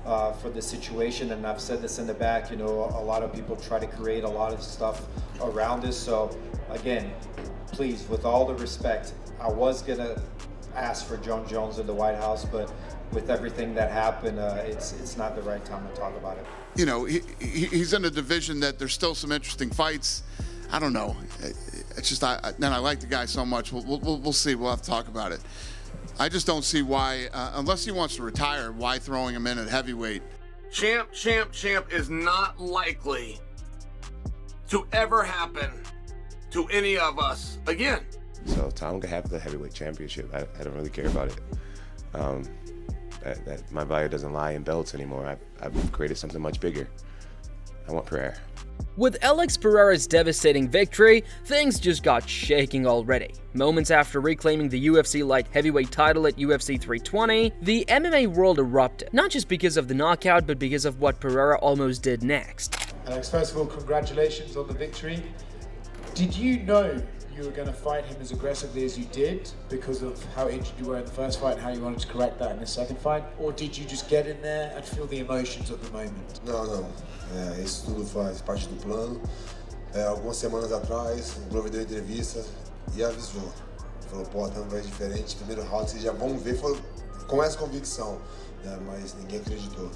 for the situation. And I've said this in the back, you know, a lot of people try to create a lot of stuff around this. So again, please, with all the respect, I was gonna ask for Jon Jones in the White House, but with everything that happened, it's not the right time to talk about it. You know, he's in a division that there's still some interesting fights. I don't know. It's just, I like the guy so much. We'll see. We'll have to talk about it. I just don't see why, unless he wants to retire, why throwing him in at heavyweight. Champ is not likely to ever happen to any of us again. So Tom can have the heavyweight championship. I don't really care about it. That my value doesn't lie in belts anymore. I've created something much bigger. I want Pereira. With Alex Pereira's devastating victory, things just got shaking already. Moments after reclaiming the UFC light heavyweight title at UFC 320, the MMA world erupted, not just because of the knockout, but because of what Pereira almost did next. Alex, first of all, congratulations on the victory. Did you know you were going to fight him as aggressively as you did because of how injured you were in the first fight and how you wanted to correct that in the second fight? Or did you just get in there and feel the emotions of the moment? Não. Isso tudo faz parte do plano. Algumas semanas atrás, o Glover deu entrevista e avisou. Falou, pô, tá um vez diferente. Primeiro round, vocês já vão ver com essa convicção. Mas ninguém acreditou.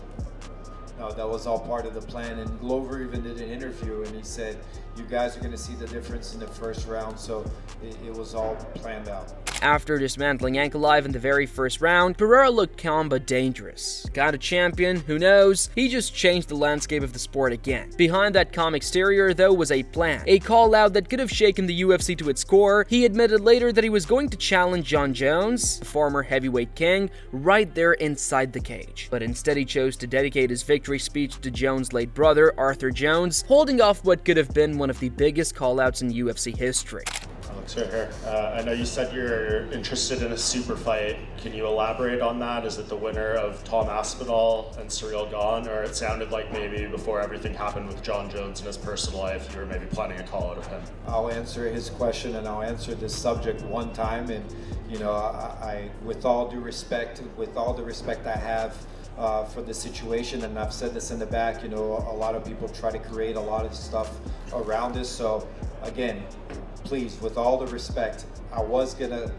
No, that was all part of the plan, and Glover even did an interview and he said, you guys are going to see the difference in the first round, so it was all planned out. After dismantling Ankalaev in the very first round, Pereira looked calm but dangerous. Got a champion? Who knows? He just changed the landscape of the sport again. Behind that calm exterior, though, was a plan. A call-out that could have shaken the UFC to its core. He admitted later that he was going to challenge Jon Jones, the former heavyweight king, right there inside the cage. But instead he chose to dedicate his victory speech to Jones' late brother, Arthur Jones, holding off what could have been one of the biggest call-outs in UFC history. Alex, right here. I know you said you're interested in a super fight. Can you elaborate on that? Is it the winner of Tom Aspinall and Ciryl Gane? Or it sounded like maybe before everything happened with Jon Jones in his personal life, you were maybe planning a call out of him. I'll answer his question and I'll answer this subject one time. And, you know, I with all due respect, with all the respect I have for the situation, and I've said this in the back, you know, a lot of people try to create a lot of stuff around this. So again, please, with all the respect, I was gonna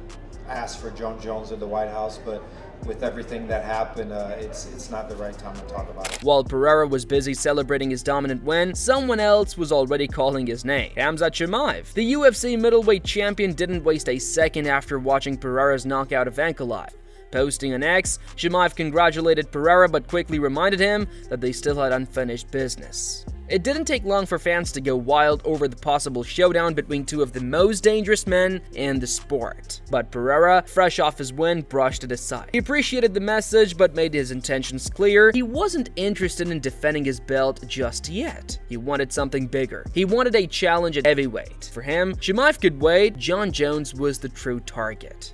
ask for Jon Jones in the White House, but with everything that happened, it's not the right time to talk about it. While Pereira was busy celebrating his dominant win, someone else was already calling his name. Khamzat Chimaev. The UFC middleweight champion didn't waste a second after watching Pereira's knockout of Ankalaev. Posting on X, Chimaev congratulated Pereira but quickly reminded him that they still had unfinished business. It didn't take long for fans to go wild over the possible showdown between two of the most dangerous men in the sport. But Pereira, fresh off his win, brushed it aside. He appreciated the message but made his intentions clear. He wasn't interested in defending his belt just yet. He wanted something bigger. He wanted a challenge at heavyweight. For him, Chimaev could wait. Jon Jones was the true target.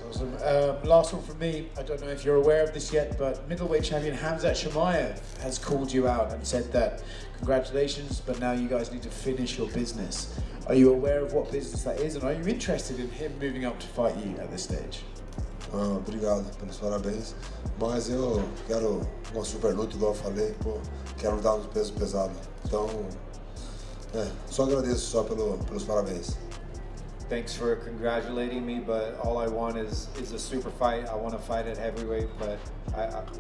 Awesome. Last one from me. I don't know if you're aware of this yet, but middleweight champion Khamzat Chimaev has called you out and said that congratulations, but now you guys need to finish your business. Are you aware of what business that is, and are you interested in him moving up to fight you at this stage? Obrigado pelos parabéns, mas eu quero uma super luta, igual eu falei, pô, quero lutar no peso pesado. Então, só agradeço só pelos parabéns. Thanks for congratulating me, but all I want is a super fight. I want to fight at heavyweight, but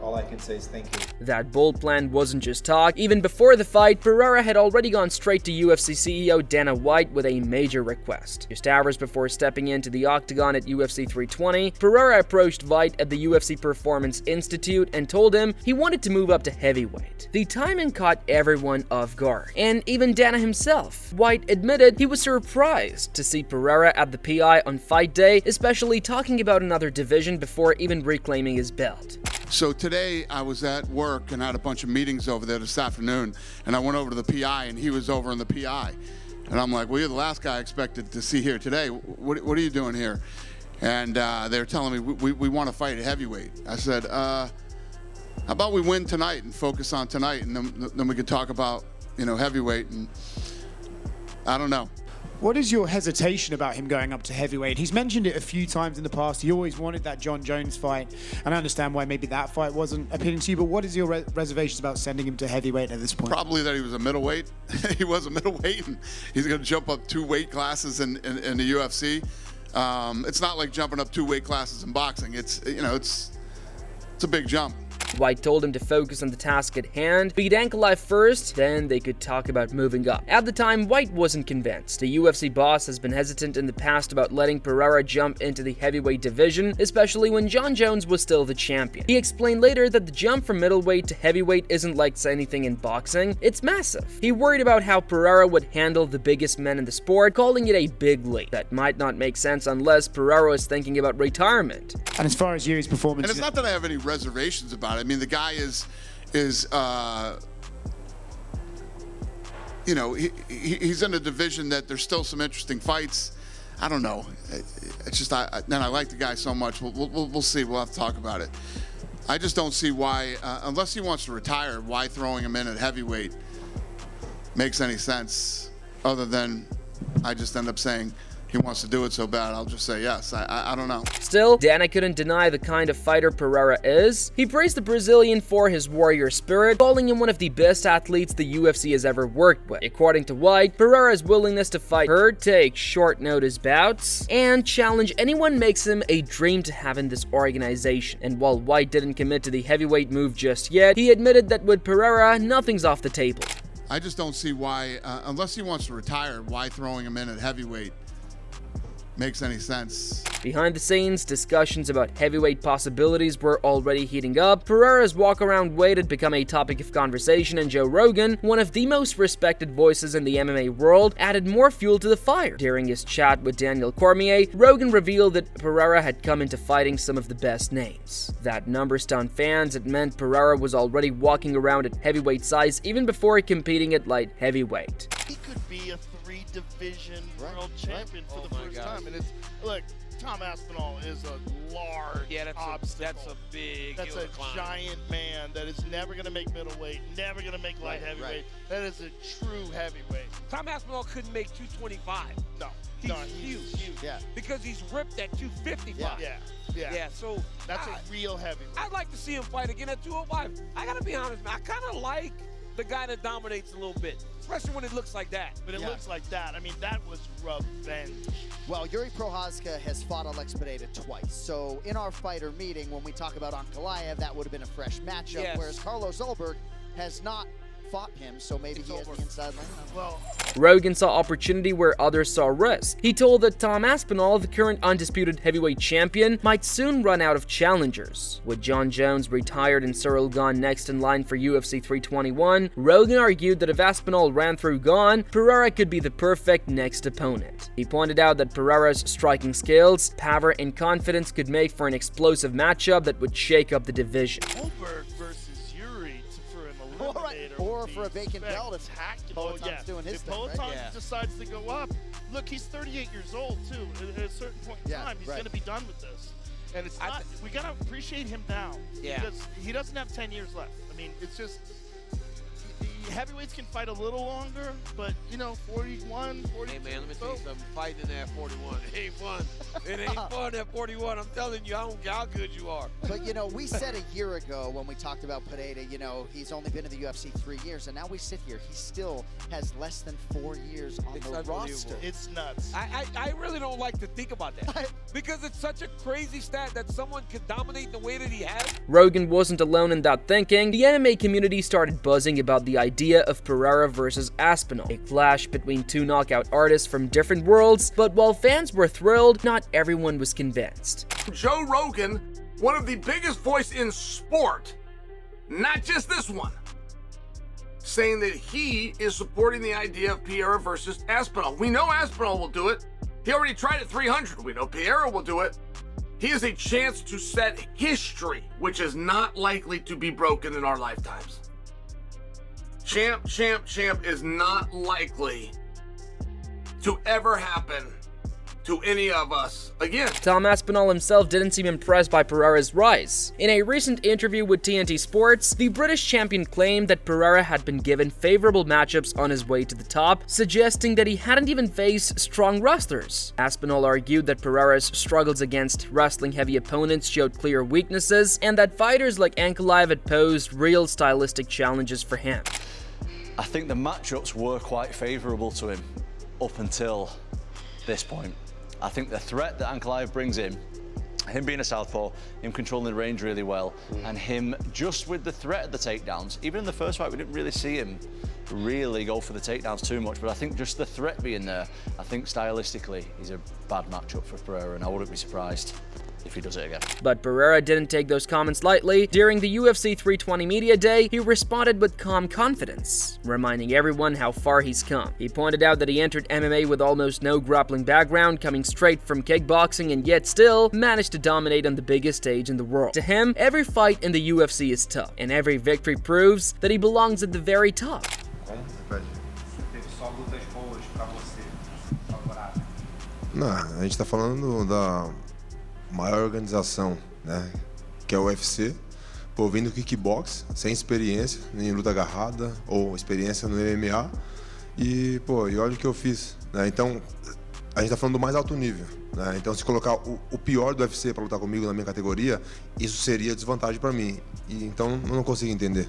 all I can say is thank you. That bold plan wasn't just talk. Even before the fight, Pereira had already gone straight to UFC CEO Dana White with a major request. Just hours before stepping into the octagon at UFC 320, Pereira approached White at the UFC Performance Institute and told him he wanted to move up to heavyweight. The timing caught everyone off guard, and even Dana himself. White admitted he was surprised to see Pereira at the PI on fight day, especially talking about another division before even reclaiming his belt. So today I was at work and I had a bunch of meetings over there this afternoon, and I went over to the PI and he was over in the PI. And I'm like, well, you're the last guy I expected to see here today. What are you doing here? And they were telling me, we want to fight at heavyweight. I said, how about we win tonight and focus on tonight, and then we can talk about, you know, heavyweight. And I don't know. What is your hesitation about him going up to heavyweight? He's mentioned it a few times in the past. He always wanted that John Jones fight, and I understand why maybe that fight wasn't appealing to you, but what is your reservations about sending him to heavyweight at this point? Probably that he was a middleweight. He was a middleweight, and he's going to jump up 2 weight classes in the UFC. It's not like jumping up 2 weight classes in boxing. It's a big jump. White told him to focus on the task at hand, beat Ankalaev first, then they could talk about moving up. At the time, White wasn't convinced. The UFC boss has been hesitant in the past about letting Pereira jump into the heavyweight division, especially when John Jones was still the champion. He explained later that the jump from middleweight to heavyweight isn't like anything in boxing, it's massive. He worried about how Pereira would handle the biggest men in the sport, calling it a big leap. That might not make sense unless Pereira is thinking about retirement. And as far as Yuri's performance... And it's not that I have any reservations about it. I mean, the guy is he's in a division that there's still some interesting fights. I don't know. It's just I like the guy so much. We'll see. We'll have to talk about it. I just don't see why, unless he wants to retire, why throwing him in at heavyweight makes any sense. Other than I just end up saying he wants to do it so bad, I'll just say yes. I don't know. Still, Dana couldn't deny the kind of fighter Pereira is. He praised the Brazilian for his warrior spirit, calling him one of the best athletes the UFC has ever worked with. According to White, Pereira's willingness to fight hurt, take short notice bouts, and challenge anyone makes him a dream to have in this organization. And while White didn't commit to the heavyweight move just yet, he admitted that with Pereira, nothing's off the table. I just don't see why, unless he wants to retire, why throwing him in at heavyweight makes any sense. Behind the scenes, discussions about heavyweight possibilities were already heating up. Pereira's walk-around weight had become a topic of conversation, and Joe Rogan, one of the most respected voices in the MMA world, added more fuel to the fire. During his chat with Daniel Cormier, Rogan revealed that Pereira had come into fighting some of the best names. That number stunned fans. It meant Pereira was already walking around at heavyweight size even before competing at light heavyweight. He could be a 3-division world champion for the first time. And it's, look, Tom Aspinall is a large obstacle. That's a giant man that is never going to make middleweight, never going to make light heavyweight. That is a true heavyweight. Tom Aspinall couldn't make 225. No. He's huge. Yeah. Because he's ripped at 255. Yeah. So that's a real heavyweight. I'd like to see him fight again at 205. I got to be honest, man. I kind of like the guy that dominates a little bit, especially when it looks like that. But it looks like that. I mean, that was revenge. Well, Yuri Prochazka has fought Alex Pereira twice. So in our fighter meeting, when we talk about Ankalaev, that would have been a fresh matchup, whereas Carlos Ulberg has not fought him, so maybe he has the inside lane. Well, Rogan saw opportunity where others saw risk. He told that Tom Aspinall, the current undisputed heavyweight champion, might soon run out of challengers. With John Jones retired and Ciryl Gane next in line for UFC 321, Rogan argued that if Aspinall ran through Gane, Pereira could be the perfect next opponent. He pointed out that Pereira's striking skills, power, and confidence could make for an explosive matchup that would shake up the division. Ulberg versus Yuri for an eliminator. Or for a vacant belt if Poetan's doing his thing, If Poetan decides to go up, look, he's 38 years old too. At a certain point in time, he's going to be done with this. And it's not, we got to appreciate him now. Because he doesn't have 10 years left. I mean, it's just, heavyweights can fight a little longer, but, 41, 42. Hey, man, let me tell you something. Fighting in there at 41, it ain't fun. It ain't fun at 41. I'm telling you, I don't care how good you are. But, we said a year ago when we talked about Pereira, he's only been in the UFC 3 years, and now we sit here. He still has less than 4 years on the roster. It's nuts. I really don't like to think about that because it's such a crazy stat that someone could dominate the way that he has. Rogan wasn't alone in that thinking. The MMA community started buzzing about the idea of Pereira versus Aspinall, a clash between two knockout artists from different worlds, but while fans were thrilled, not everyone was convinced. Joe Rogan, one of the biggest voice in sport, not just this one, saying that he is supporting the idea of Pereira versus Aspinall. We know Aspinall will do it. He already tried at 300. We know Pereira will do it. He has a chance to set history, which is not likely to be broken in our lifetimes. Champ is not likely to ever happen to any of us again. Tom Aspinall himself didn't seem impressed by Pereira's rise. In a recent interview with TNT Sports, the British champion claimed that Pereira had been given favorable matchups on his way to the top, suggesting that he hadn't even faced strong wrestlers. Aspinall argued that Pereira's struggles against wrestling-heavy opponents showed clear weaknesses, and that fighters like Ankalaev had posed real stylistic challenges for him. I think the matchups were quite favourable to him up until this point. I think the threat that Ankalaev brings in, him being a southpaw, him controlling the range really well, and him just with the threat of the takedowns, even in the first fight we didn't really see him really go for the takedowns too much, but I think just the threat being there, I think stylistically he's a bad matchup for Pereira, and I wouldn't be surprised if he does it again. But Pereira didn't take those comments lightly. During the UFC 320 media day, he responded with calm confidence, reminding everyone how far he's come. He pointed out that he entered MMA with almost no grappling background, coming straight from kickboxing, and yet still managed to dominate on the biggest stage in the world. To him, every fight in the UFC is tough, and every victory proves that he belongs at the very top. Não, a gente tá falando da maior organização, né, que é o UFC, pô, vindo do kickbox, sem experiência em luta agarrada ou experiência no MMA, e pô, e olha o que eu fiz, né? Então a gente tá falando do mais alto nível, né? Então se colocar o pior do UFC para lutar comigo na minha categoria, isso seria desvantagem para mim, e então eu não consigo entender.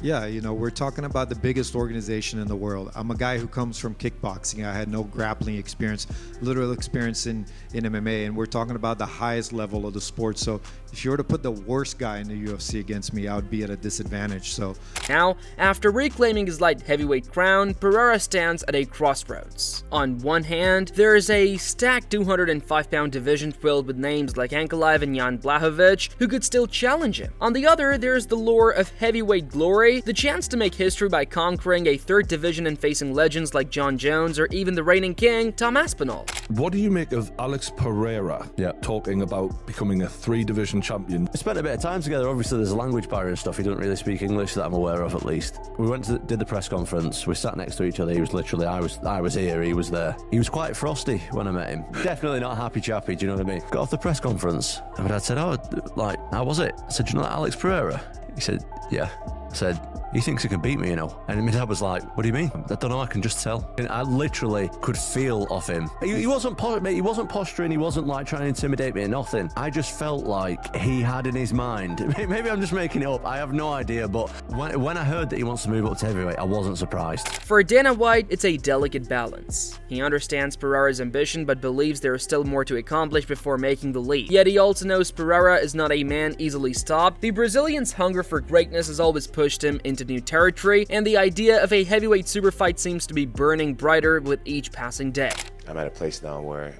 Yeah, you know, we're talking about the biggest organization in the world. I'm a guy who comes from kickboxing. I had no grappling experience, literal experience in MMA, and we're talking about the highest level of the sport. So if you were to put the worst guy in the UFC against me, I would be at a disadvantage. So now, after reclaiming his light heavyweight crown, Pereira stands at a crossroads. On one hand, there is a stacked 205-pound division filled with names like Ankalaev and Jan Blachowicz, who could still challenge him. On the other, there's the lure of heavyweight glory, the chance to make history by conquering a third division and facing legends like John Jones or even the reigning king, Tom Aspinall. What do you make of Alex Pereira talking about becoming a 3-division champion? We spent a bit of time together. Obviously there's a language barrier and stuff. He doesn't really speak English that I'm aware of, at least. We went to did the press conference. We sat next to each other. He was literally, I was here, he was there. He was quite frosty when I met him. Definitely not happy chappy, do you know what I mean? Got off the press conference and my dad said, oh, like, how was it? I said, do you know that Alex Pereira? He said, yeah. I said, he thinks he can beat me, you know. And my dad was like, what do you mean? I don't know, I can just tell. And I literally could feel off him. He wasn't posturing, he wasn't like trying to intimidate me or nothing. I just felt like he had in his mind, maybe I'm just making it up, I have no idea, but when I heard that he wants to move up to heavyweight, I wasn't surprised. For Dana White, it's a delicate balance. He understands Pereira's ambition, but believes there is still more to accomplish before making the leap. Yet he also knows Pereira is not a man easily stopped. The Brazilian's hunger for greatness has always pushed him into new territory, and the idea of a heavyweight super fight seems to be burning brighter with each passing day. I'm at a place now where,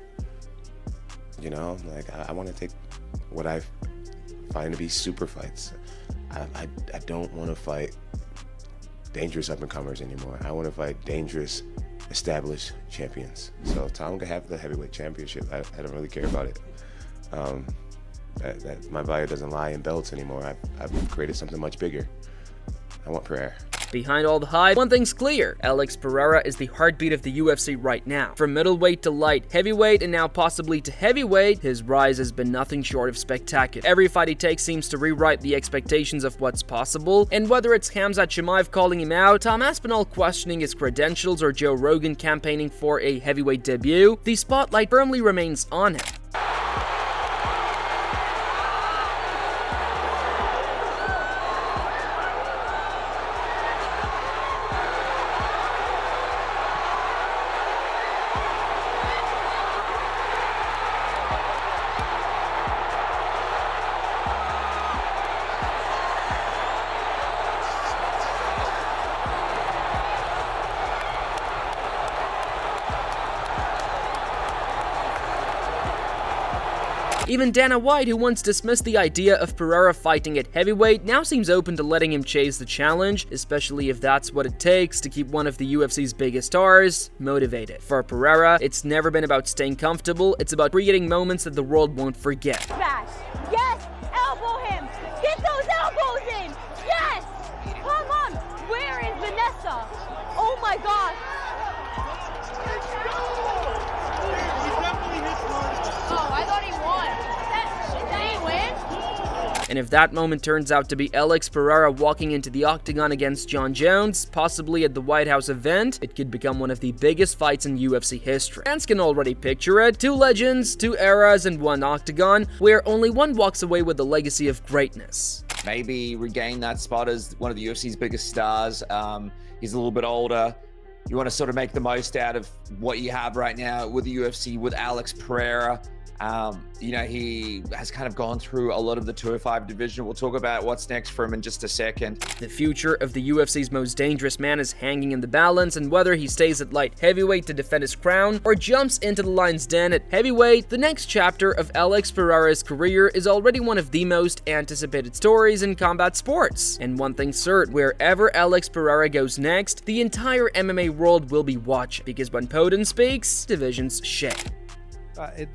you know, like I want to take what I find to be super fights. I don't want to fight dangerous up-and-comers anymore. I want to fight dangerous, established champions. So Tom can have the heavyweight championship. I don't really care about it. That my value doesn't lie in belts anymore. I've created something much bigger. I want Pereira. Behind all the hype, one thing's clear. Alex Pereira is the heartbeat of the UFC right now. From middleweight to light heavyweight and now possibly to heavyweight, his rise has been nothing short of spectacular. Every fight he takes seems to rewrite the expectations of what's possible, and whether it's Khamzat Chimaev calling him out, Tom Aspinall questioning his credentials, or Joe Rogan campaigning for a heavyweight debut, the spotlight firmly remains on him. Even Dana White, who once dismissed the idea of Pereira fighting at heavyweight, now seems open to letting him chase the challenge, especially if that's what it takes to keep one of the UFC's biggest stars motivated. For Pereira, it's never been about staying comfortable, it's about creating moments that the world won't forget. Smash. Yes! Elbow him! Get those elbows in! Yes! Come on! Where is Vanessa? Oh my God! if that moment turns out to be Alex Pereira walking into the octagon against Jon Jones, possibly at the White House event, it could become one of the biggest fights in UFC history. Fans can already picture it: two legends, two eras, and one octagon, where only one walks away with a legacy of greatness. Maybe regain that spot as one of the UFC's biggest stars. He's a little bit older. You want to sort of make the most out of what you have right now with the UFC, with Alex Pereira. You know, he has kind of gone through a lot of the 205 division. We'll talk about what's next for him in just a second. The future of the UFC's most dangerous man is hanging in the balance, and whether he stays at light heavyweight to defend his crown or jumps into the lion's den at heavyweight, the next chapter of Alex Pereira's career is already one of the most anticipated stories in combat sports. And one thing's certain, wherever Alex Pereira goes next, the entire MMA world will be watching, because when Poden speaks, divisions shake.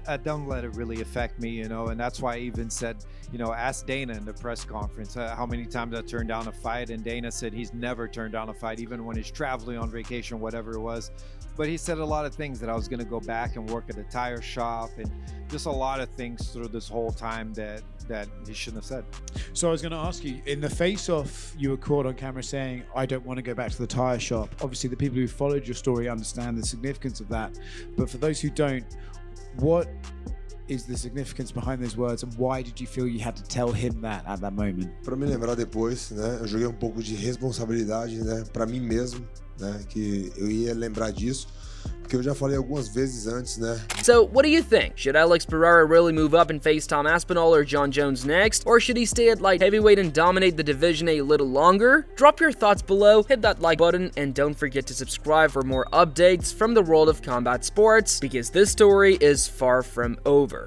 I don't let it really affect me, you know, and that's why I even said, you know, ask Dana in the press conference how many times I turned down a fight, and Dana said he's never turned down a fight, even when he's traveling on vacation, whatever it was. But he said a lot of things, that I was going to go back and work at a tire shop, and just a lot of things through this whole time that he shouldn't have said. So I was going to ask you, in the face-off, you were caught on camera saying, I don't want to go back to the tire shop. Obviously, the people who followed your story understand the significance of that. But for those who don't, what is the significance behind those words, and why did you feel you had to tell him that at that moment? Para me lembrar depois, né, eu joguei pouco de responsabilidade, né, para mim mesmo, né, que eu ia lembrar disso, porque eu já falei algumas vezes antes, né. So, what do you think? Should Alex Pereira really move up and face Tom Aspinall or Jon Jones next, or should he stay at light heavyweight and dominate the division a little longer? Drop your thoughts below, hit that like button, and don't forget to subscribe for more updates from the world of combat sports, because this story is far from over.